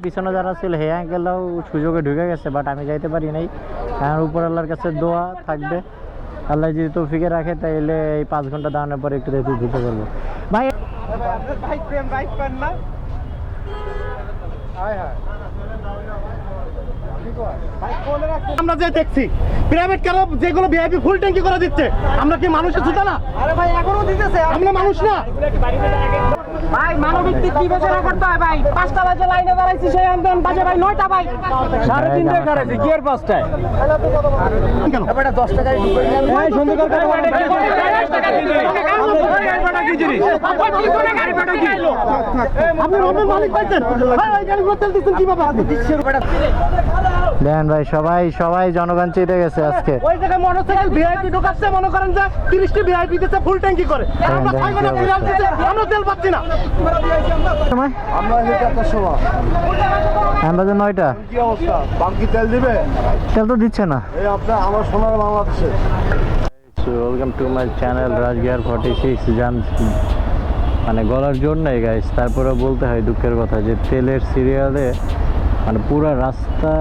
পিছনে যারা ছিল হে আঙ্কেলরাও সুযোগে ঢুকে গেছে, বাট আমি যাইতে পারি নাই। কারণ উপর আল্লাহর কাছে দোয়া থাকবে, আল্লাহ যদি তৌফিকে রাখে তাইলে এই 5 ঘন্টা দাঁড়ানোর পরে একটু দেখতে ঢুকে পারবো। ভাই আমরা যে দেখছি প্রাইভেট কার যেগুলো ভিআইপি ফুল ট্যাঙ্কি করে দিচ্ছে, আমরা কি মানুষের জুতা না? আরে ভাই এখনো দিতেছে, আমরা মানুষ না ভাই? মানবিক বিবেচনা করতে হয় ভাই। 5টা বাজে লাইনে দাঁড়াইছি, সেই আন্দোলন বাজে ভাই 9টা ভাই, 3:30 দাঁড়াইছি, কি এর 5টায় কেন এটা 10 টাকা ঢুকে এই সন্ধ্যা কাল আপনি রমের মালিক পাইছেন ভাই, গাড়ি করতে দিচ্ছেন কিভাবে? আপনি দিচ্ছেন দেন ভাই, সবাই জনগণ চেতে গেছে আজকে। ওই জায়গায় মোটরসাইকেল ভিআইপি ঢোকাচ্ছে, মনে করেন যে 30টি ভিআইপি দিতে ফুল ট্যাঙ্কি করে, আমরা 6 ঘন্টা তেল দিতে আমরা তেল পাচ্ছি না। সময় আমরা এটা একটা সময় আমাদের 9টা। কি অবস্থা? বাকি তেল দিবে? তেল তো দিচ্ছে না। এই আপনার আমার সোনার বাংলাদেশে। So welcome to my channel রাজগিয়ার 46 জান। মানে গলার জোর নেই গাইস, তারপরে বলতে হয় দুঃখের কথা যে তেলের সিরিয়ালে মানে পুরো রাস্তা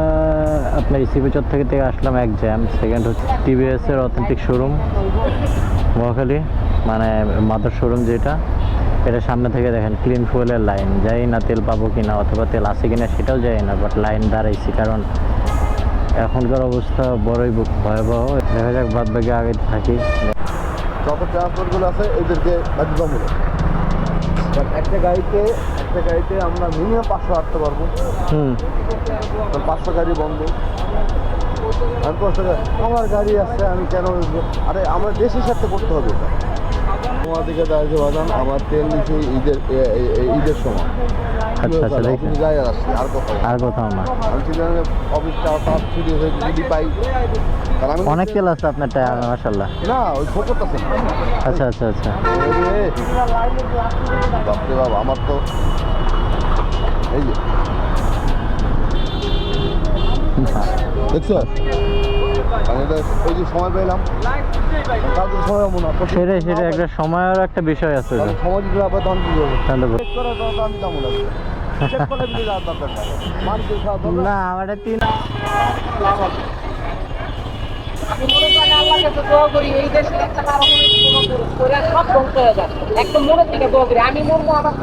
আপনার ইসিবি চর থেকে আসলাম এক জ্যাম। সেকেন্ড হচ্ছে টিভিএস এর অথেন্টিক শোরুম মহাখালী, মানে মাদার শোরুম যেটা, এটা সামনে থেকে দেখেন ক্লিন ফুয়েলের লাইন। যাই না তেল পাবো কিনা অথবা তেল আছে কিনা সেটাও যাই না, বাট লাইন দাঁড়াইছি কারণ এখনকার অবস্থা বড়ই ভয়াবহ। দেখা যাক বাদ বাকি আগে থাকি। যত ট্রান্সপোর্টগুলো আছে এদেরকে বাধ্যতামূলক, একটা গাড়িতে আমরা মিনিমাম 500 আটতে পারবো। 500 গাড়ি বন্ধ। আমি আমার গাড়ি আছে, আমি কেন? আরে আমার দেশের সাথে করতে হবে এটা। তোমার দিকে দাঁড়িয়ে বাদাম আমার তেল নিচে ঈদের সময়। আচ্ছা আচ্ছা, দেখি আর কোথাও না। অফিসটা ছুটি হয়ে যদি পাই অনেক তেল আছে আপনার টায়ার মাশাআল্লাহ। না ওই ফোকট আছে। আচ্ছা আচ্ছা আচ্ছা, বাপরে বাবা, আমার তো এই যে দেখছো ওই যে সময় পেলাম, সময় পাবো না। সেটাই একটা সময়ের একটা বিষয় আছে। সময় দিতে হবে তখন কি করবো? আমি কেমন লাগবে না আমার 3 আমি মরবো, আমার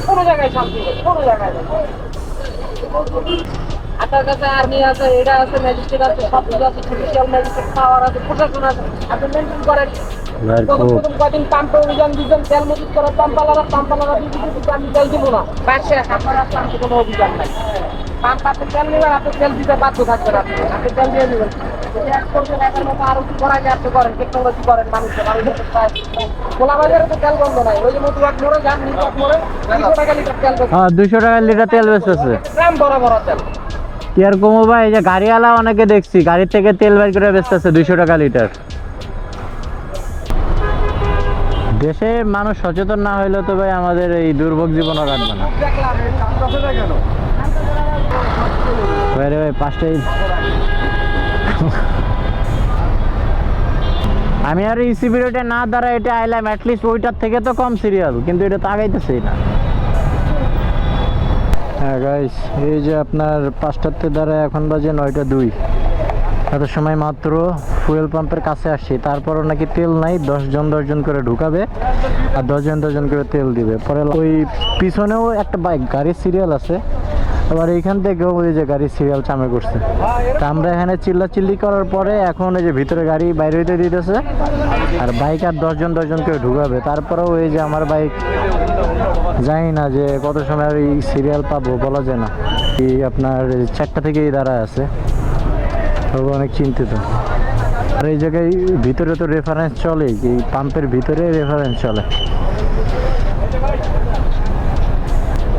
কোনো জায়গায় শান্তি নেই, কোনো জায়গায় আপনার কাছে আর্মি আছে, এটা আছে, ম্যাজিস্ট্রেট আছে, সব কিছু আছে, জুডিশিয়াল ম্যাজিস্ট্রেট পাওয়ার আছে, প্রশাসন আছে, আপনি মেনটেন করেন। প্রথম কদিন পাম্পে অভিযান দিবেন, তেল মজুত করার পাম্পালারা দিতে আমি তেল দিব না। পাশে আপনার পাম্পে কোনো অভিযান নাই। পাম্প আপনি তেল নেবেন, আপনি তেল দিতে বাধ্য থাকবেন, আপনি তেল দিয়ে নেবেন। আরো কি করা যায় আপনি করেন, টেকনোলজি করেন, মানুষের খোলা বাজারে তো তেল বন্ধ নাই। ওই যে মতুয়াক মোড়ে যান, নিউটক মোড়ে 200 টাকা লিটার তেল বেচে। 200 টাকা লিটার তেল বেচতেছে, গ্রাম বড় বড় তেল। কি আর কমো ভাই, এই যে গাড়িওয়ালা অনেকে দেখছি গাড়ির থেকে তেল বের করে বেচতেছে 200 টাকা লিটার। দেশে মানুষ সচেতন না হইলে তো ভাই আমাদের এই দুর্ভোগ জীবনও কাটবে না। ভাই 5টাই আমি আর ইসিবি রোডে না দাঁড়া এটা আইলাম, অ্যাটলিস্ট ওইটার থেকে তো কম সিরিয়াল, কিন্তু এটা তো আগাইতেছেই না। হ্যাঁ গাইস, এই যে আপনার 5টাতে দাঁড়ায় এখন বাজে 9টা 2। এত সময় মাত্র ফুয়েল পাম্পের কাছে আসছি, তারপরও নাকি তেল নাই। 10 জন করে ঢুকাবে আর 10 জন করে তেল দিবে। পরে ওই পিছনেও একটা বাইক গাড়ির সিরিয়াল আছে, আবার এইখান থেকেও ওই যে গাড়ির সিরিয়াল চামে করছে। তা আমরা এখানে চিল্লাচিল্লি করার পরে এখন এই যে ভিতরে গাড়ি বাইরে হইতে দিতেছে, আর বাইক আর 10 জন করে ঢুকাবে। তারপরেও এই যে আমার বাইক জানি না যে কত সময় আর এই সিরিয়াল পাবো, বলা যায় না। এই আপনার 4টা থেকেই দাঁড়ায় আছে, তবে অনেক চিন্তিত। আর এই জায়গায় ভিতরে তো রেফারেন্স চলে, এই পাম্পের ভিতরে রেফারেন্স চলে।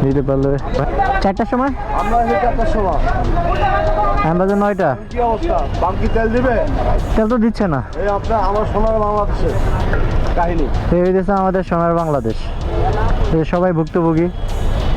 নিতে পারলে 4টার সময়, আমরা 4টার সময়, আমাদের 9টা। কি অবস্থা? বাকি তেল দিবে? তেল তো দিচ্ছে না। এই আপনার আমার সোনার বাংলাদেশের কাহিনী। এই হইতেছে আমাদের সোনার বাংলাদেশ, সবাই ভুক্তভোগী।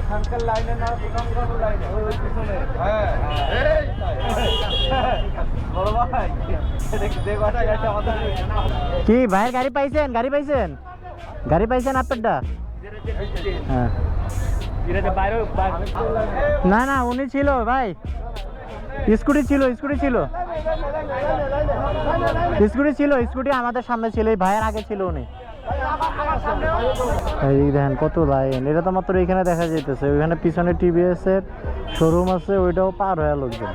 এখানকার লাইনে না ওখানকার লাইনে ওই পিছনে বড় ভাই যে কটা গেছে আমাদের কি ভাইয়ের গাড়ি পাইছেন গাড়ি পাইছেন আপনারটা হ্যাঁ না না উনি ছিল ভাই স্কুটি ছিল স্কুটি আমাদের সামনে ছিল এই ভাইয়ের আগে ছিল উনি এই দেখেন কত লাইন, এটা তো মাত্র এখানে দেখা যাইতেছে, ওইখানে পিছনে টিভিএস এর শোরুম আছে, ওইটাও পার হয়ে লোকজন।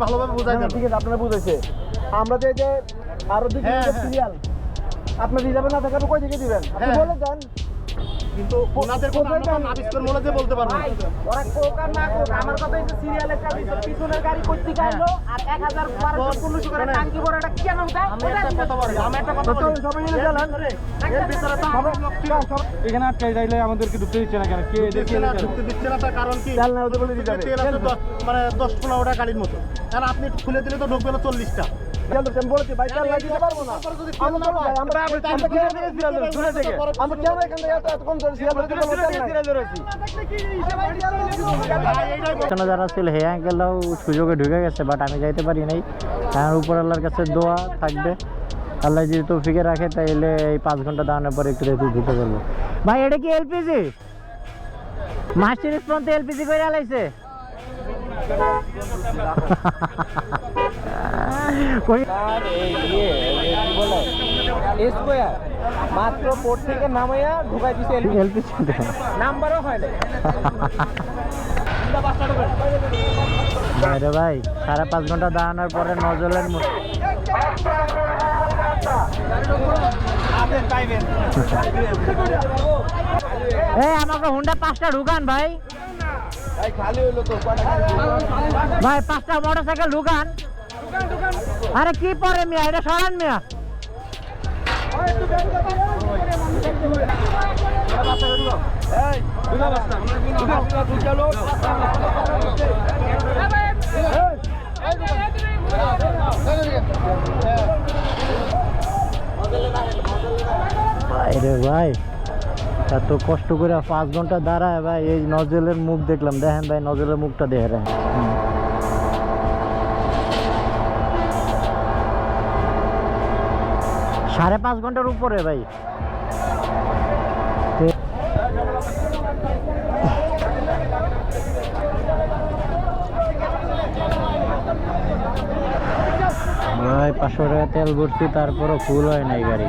ভালোভাবে বুঝাই ঠিক আছে, আপনারা বুঝেছে। আমরা যে আরো দিকে সিরিয়াল আপনি রিজার্ভে না থাকলে কই দিকে দিবেন আপনি বলে দেন, কিন্তু ওনাদের কথা আমরা আবিষ্কার মনে যে বলতে পারবো না। ওরা কোকার না কোক, আমার কথা হইছে সিরিয়ালের কাছে পিছনের গাড়ি কইতে গেলো আর 1000-1200 করে টাঙ্কি ভরে এটা কেন দেয়? আমি একটা কথা বলি, সবাই মিলে চলেন এর ভিতরে তো এখানে আটকাই যাইলে আমাদেরকে ঢুকতে দিচ্ছে না কেন? কে ঢুকতে দিচ্ছে না, তার কারণ কি? তেল না হতে বলে দিতে হবে, মানে 10-15টা গাড়ির মতো, কারণ আপনি খুলে দিলে তো ঢুকবে না 40টা। বলেছি ভাই তেল লাগিয়ে পারবো না, যারা ছিল হে আঙ্কেলরাও সুযোগে ঢুকে গেছে, বাট আমি যাইতে পারি নাই। আমার উপর আল্লাহর কাছে দোয়া থাকবে, আল্লাহ যদি তৌফিকে রাখে তাইলে এই 5 ঘন্টা দাঁড়ানোর পরে একটু রেখে দিতে পারবো। ভাই এটা কি এলপিজি? মাস্টার পর্যন্ত এলপিজি করে আলাইছে। মাত্র পোর্ট থেকে নামাইয়া ঢুকাই দিছে এলপিজি নাম্বারও হয় না। রে ভাই 5.5 ঘন্টা দাঁড়ানোর পরে নজলের আমাকে হুন্ডা 5টা ঢুকান ভাই, খালি হইলো তো ভাই 5টা মোটরসাইকেল ঢুকান। আরে কি পরে মিয়া, এটা সরান মিয়া। রে ভাই এত কষ্ট করে 5 ঘন্টা দাঁড়ায় ভাই, এই নজলের মুখ দেখলাম, দেখেন ভাই নজলের মুখটা দেখেন। 5.5 ঘন্টার উপরে ভাই। ভাই 500 টাকা তেল ভরছি, তারপরও ফুল হয় নাই গাড়ি।